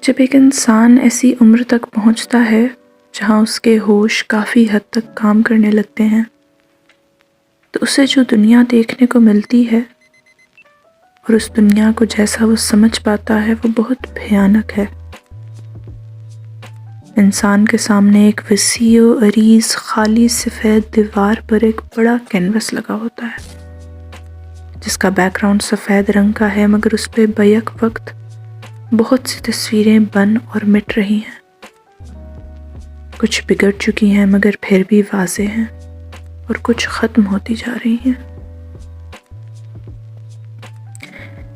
جب ایک انسان ایسی عمر تک پہنچتا ہے جہاں اس کے ہوش کافی حد تک کام کرنے لگتے ہیں تو اسے جو دنیا دیکھنے کو ملتی ہے اور اس دنیا کو جیسا وہ سمجھ پاتا ہے وہ بہت بھیانک ہے۔ انسان کے سامنے ایک وسیع و عریض خالی سفید دیوار پر ایک بڑا کینوس لگا ہوتا ہے جس کا بیک گراؤنڈ سفید رنگ کا ہے، مگر اس پہ بیک وقت بہت سی تصویریں بن اور مٹ رہی ہیں۔ کچھ بگڑ چکی ہیں مگر پھر بھی واضح ہیں اور کچھ ختم ہوتی جا رہی ہیں۔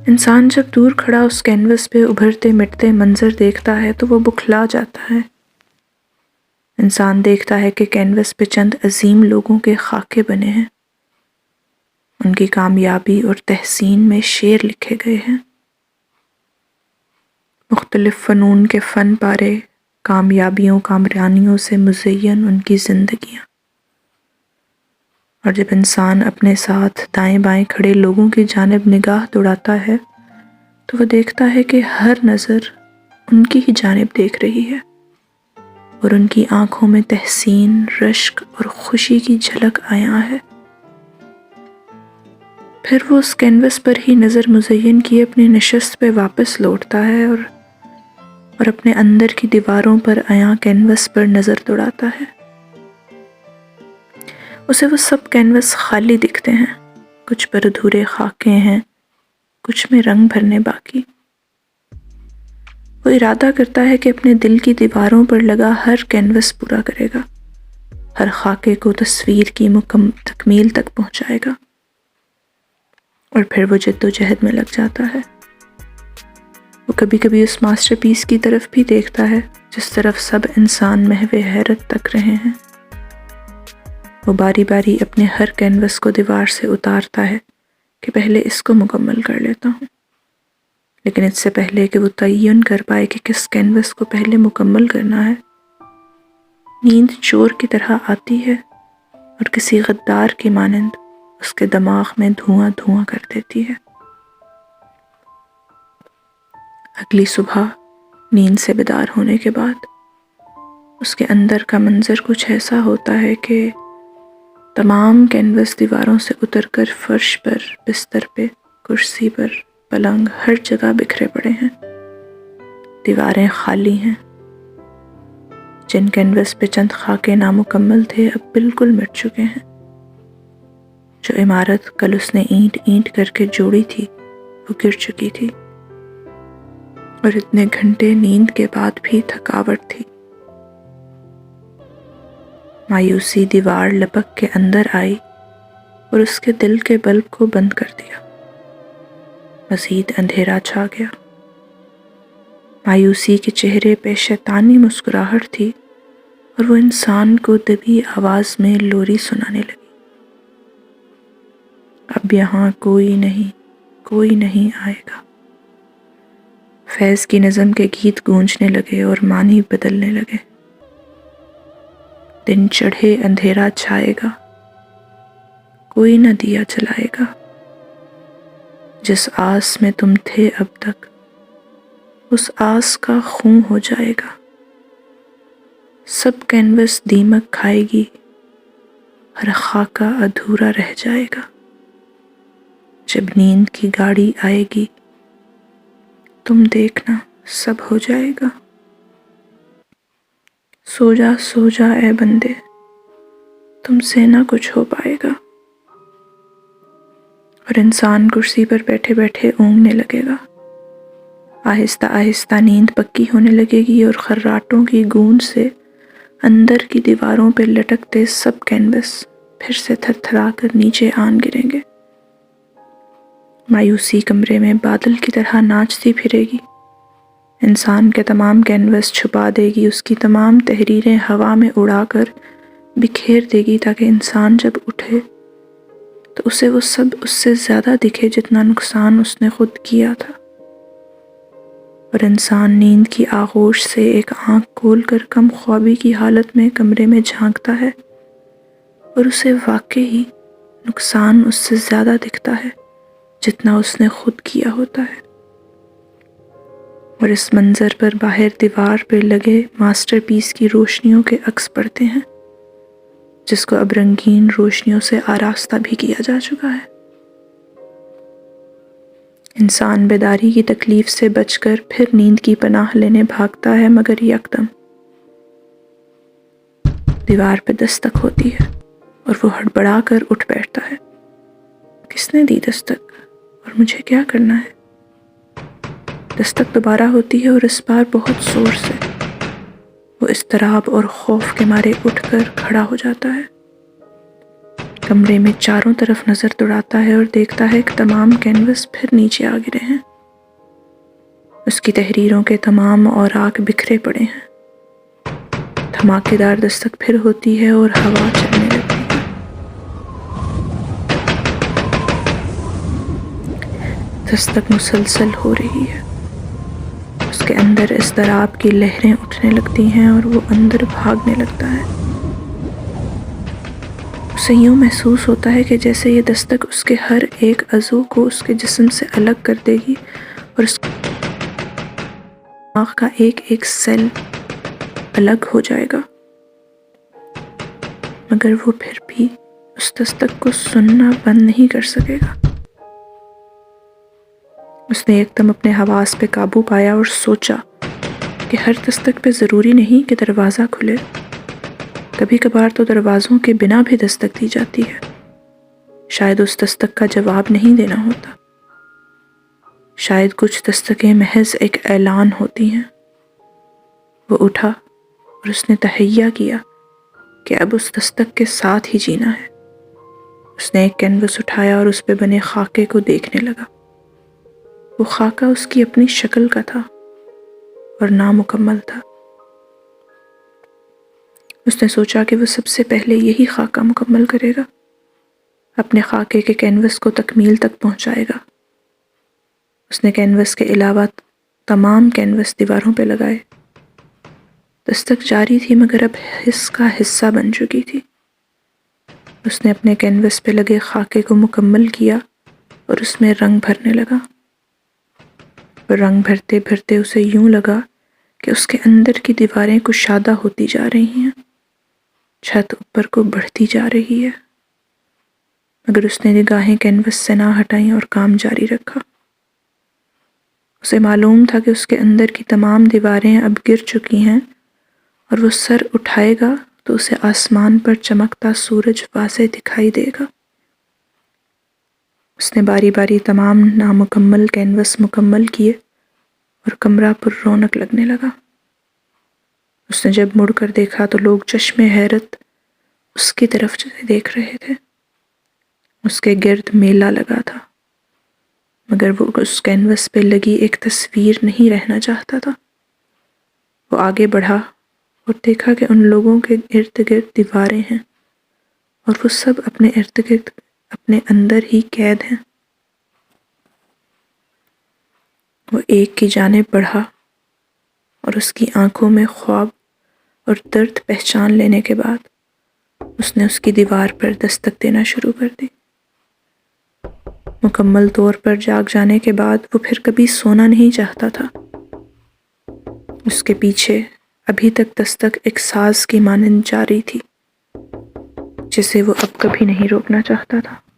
انسان جب دور کھڑا اس کینوس پہ ابھرتے مٹتے منظر دیکھتا ہے تو وہ بکھلا جاتا ہے۔ انسان دیکھتا ہے کہ کینوس پہ چند عظیم لوگوں کے خاکے بنے ہیں، ان کی کامیابی اور تحسین میں شعر لکھے گئے ہیں۔ مختلف فنون کے فن پارے، کامیابیوں کامرانیوں سے مزین ان کی زندگیاں۔ اور جب انسان اپنے ساتھ دائیں بائیں کھڑے لوگوں کی جانب نگاہ دوڑاتا ہے تو وہ دیکھتا ہے کہ ہر نظر ان کی ہی جانب دیکھ رہی ہے اور ان کی آنکھوں میں تحسین، رشک اور خوشی کی جھلک عیاں ہے۔ پھر وہ اس کینوس پر ہی نظر مزین کیے اپنی نشست پہ واپس لوٹتا ہے اور اپنے اندر کی دیواروں پر عیاں کینوس پر نظر دوڑاتا ہے۔ اسے وہ سب کینوس خالی دکھتے ہیں، کچھ پر ادھورے خاکے ہیں، کچھ میں رنگ بھرنے باقی۔ وہ ارادہ کرتا ہے کہ اپنے دل کی دیواروں پر لگا ہر کینوس پورا کرے گا، ہر خاکے کو تصویر کی تکمیل تک پہنچائے گا، اور پھر وہ جد و جہد میں لگ جاتا ہے۔ وہ کبھی کبھی اس ماسٹر پیس کی طرف بھی دیکھتا ہے جس طرف سب انسان محو حیرت تک رہے ہیں۔ وہ باری باری اپنے ہر کینوس کو دیوار سے اتارتا ہے کہ پہلے اس کو مکمل کر لیتا ہوں، لیکن اس سے پہلے کہ وہ تعین کر پائے کہ کس کینوس کو پہلے مکمل کرنا ہے، نیند چور کی طرح آتی ہے اور کسی غدار کی مانند اس کے دماغ میں دھواں دھواں کر دیتی ہے۔ اگلی صبح نیند سے بیدار ہونے کے بعد اس کے اندر کا منظر کچھ ایسا ہوتا ہے کہ تمام کینوس دیواروں سے اتر کر فرش پر، بستر پہ، کرسی پر، پلنگ، ہر جگہ بکھرے پڑے ہیں۔ دیواریں خالی ہیں۔ جن کینوس پہ چند خاکے نامکمل تھے اب بالکل مٹ چکے ہیں۔ جو عمارت کل اس نے اینٹ اینٹ کر کے جوڑی تھی وہ گر چکی تھی، اور اتنے گھنٹے نیند کے بعد بھی تھکاوٹ تھی۔ مایوسی دیوار لپک کے اندر آئی اور اس کے دل کے بلب کو بند کر دیا۔ مزید اندھیرا چھا گیا۔ مایوسی کے چہرے پہ شیطانی مسکراہٹ تھی اور وہ انسان کو دبی آواز میں لوری سنانے لگی۔ اب یہاں کوئی نہیں آئے گا۔ فیض کی نظم کے گیت گونجنے لگے اور معنی بدلنے لگے۔ دن چڑھے اندھیرا چھائے گا، کوئی نہ دیا جلائے گا۔ جس آس میں تم تھے اب تک اس آس کا خوں ہو جائے گا۔ سب کینوس دیمک کھائے گی، ہر خاکہ ادھورا رہ جائے گا۔ جب نیند کی گاڑی آئے گی تم دیکھنا سب ہو جائے گا۔ سو جا اے بندے، تم سے نہ کچھ ہو پائے گا۔ اور انسان کرسی پر بیٹھے بیٹھے اونگنے لگے گا۔ آہستہ آہستہ نیند پکی ہونے لگے گی اور خراٹوں کی گونج سے اندر کی دیواروں پہ لٹکتے سب کینوس پھر سے تھر تھرا کر نیچے آن گریں گے۔ مایوسی کمرے میں بادل کی طرح ناچتی پھرے گی، انسان کے تمام کینوس چھپا دے گی، اس کی تمام تحریریں ہوا میں اڑا کر بکھیر دے گی تاکہ انسان جب اٹھے تو اسے وہ سب اس سے زیادہ دکھے جتنا نقصان اس نے خود کیا تھا۔ اور انسان نیند کی آغوش سے ایک آنکھ کھول کر کم خوابی کی حالت میں کمرے میں جھانکتا ہے اور اسے واقعی نقصان اس سے زیادہ دکھتا ہے جتنا اس نے خود کیا ہوتا ہے۔ اور اس منظر پر باہر دیوار پر لگے ماسٹر پیس کی روشنیوں کے عکس پڑتے ہیں، جس کو اب رنگین روشنیوں سے آراستہ بھی کیا جا چکا ہے۔ انسان بیداری کی تکلیف سے بچ کر پھر نیند کی پناہ لینے بھاگتا ہے، مگر یکدم دیوار پہ دستک ہوتی ہے اور وہ ہڑبڑا کر اٹھ بیٹھتا ہے۔ کس نے دی دستک اور مجھے کیا کرنا ہے؟ دستک دوبارہ ہوتی ہے اور اس بار بہت زور سے۔ وہ اضطراب اور خوف کے مارے اٹھ کر کھڑا ہو جاتا ہے، کمرے میں چاروں طرف نظر دوڑاتا ہے اور دیکھتا ہے کہ تمام کینوس پھر نیچے آ گرے ہیں۔ اس کی تحریروں کے تمام اوراق بکھرے پڑے ہیں۔ دھماکے دار دستک پھر ہوتی ہے اور ہوا چلنے لگتی ہے۔ دستک مسلسل ہو رہی ہے۔ اس کے اندر اضطراب کی لہریں اٹھنے لگتی ہیں اور وہ اندر بھاگنے لگتا ہے۔ اسے یوں محسوس ہوتا ہے کہ جیسے یہ دستک اس کے ہر ایک عضو کو اس کے جسم سے الگ کر دے گی اور اس دماغ کا ایک ایک سیل الگ ہو جائے گا، مگر وہ پھر بھی اس دستک کو سننا بند نہیں کر سکے گا۔ اس نے ایک دم اپنے حواس پہ قابو پایا اور سوچا کہ ہر دستک پہ ضروری نہیں کہ دروازہ کھلے، کبھی کبھار تو دروازوں کے بنا بھی دستک دی جاتی ہے۔ شاید اس دستک کا جواب نہیں دینا ہوتا، شاید کچھ دستکیں محض ایک اعلان ہوتی ہیں۔ وہ اٹھا اور اس نے تہیہ کیا کہ اب اس دستک کے ساتھ ہی جینا ہے۔ اس نے ایک کینوس اٹھایا اور اس پہ بنے خاکے کو دیکھنے لگا۔ وہ خاکہ اس کی اپنی شکل کا تھا اور نامکمل تھا۔ اس نے سوچا کہ وہ سب سے پہلے یہی خاکہ مکمل کرے گا، اپنے خاکے کے کینوس کو تکمیل تک پہنچائے گا۔ اس نے کینوس کے علاوہ تمام کینوس دیواروں پہ لگائے۔ دستک جاری تھی مگر اب حص کا حصہ بن چکی تھی۔ اس نے اپنے کینوس پہ لگے خاکے کو مکمل کیا اور اس میں رنگ بھرنے لگا۔ اور رنگ بھرتے بھرتے اسے یوں لگا کہ اس کے اندر کی دیواریں کشادہ ہوتی جا رہی ہیں، چھت اوپر کو بڑھتی جا رہی ہے، مگر اس نے نگاہیں کینوس سے نہ ہٹائیں اور کام جاری رکھا۔ اسے معلوم تھا کہ اس کے اندر کی تمام دیواریں اب گر چکی ہیں اور وہ سر اٹھائے گا تو اسے آسمان پر چمکتا سورج واضح دکھائی دے گا۔ اس نے باری باری تمام نامکمل کینوس مکمل کیے اور کمرہ پر رونق لگنے لگا۔ اس نے جب مڑ کر دیکھا تو لوگ چشم حیرت اس کی طرف دیکھ رہے تھے۔ اس کے گرد میلہ لگا تھا، مگر وہ اس کینوس پہ لگی ایک تصویر نہیں رہنا چاہتا تھا۔ وہ آگے بڑھا اور دیکھا کہ ان لوگوں کے ارد گرد دیواریں ہیں اور وہ سب اپنے ارد گرد اپنے اندر ہی قید ہیں۔ وہ ایک کی جانب بڑھا اور اس کی آنکھوں میں خواب اور درد پہچان لینے کے بعد اس نے اس کی دیوار پر دستک دینا شروع کر دی۔ مکمل طور پر جاگ جانے کے بعد وہ پھر کبھی سونا نہیں چاہتا تھا۔ اس کے پیچھے ابھی تک دستک ایک ساز کی مانند جاری تھی، جسے وہ اب کبھی نہیں روکنا چاہتا تھا۔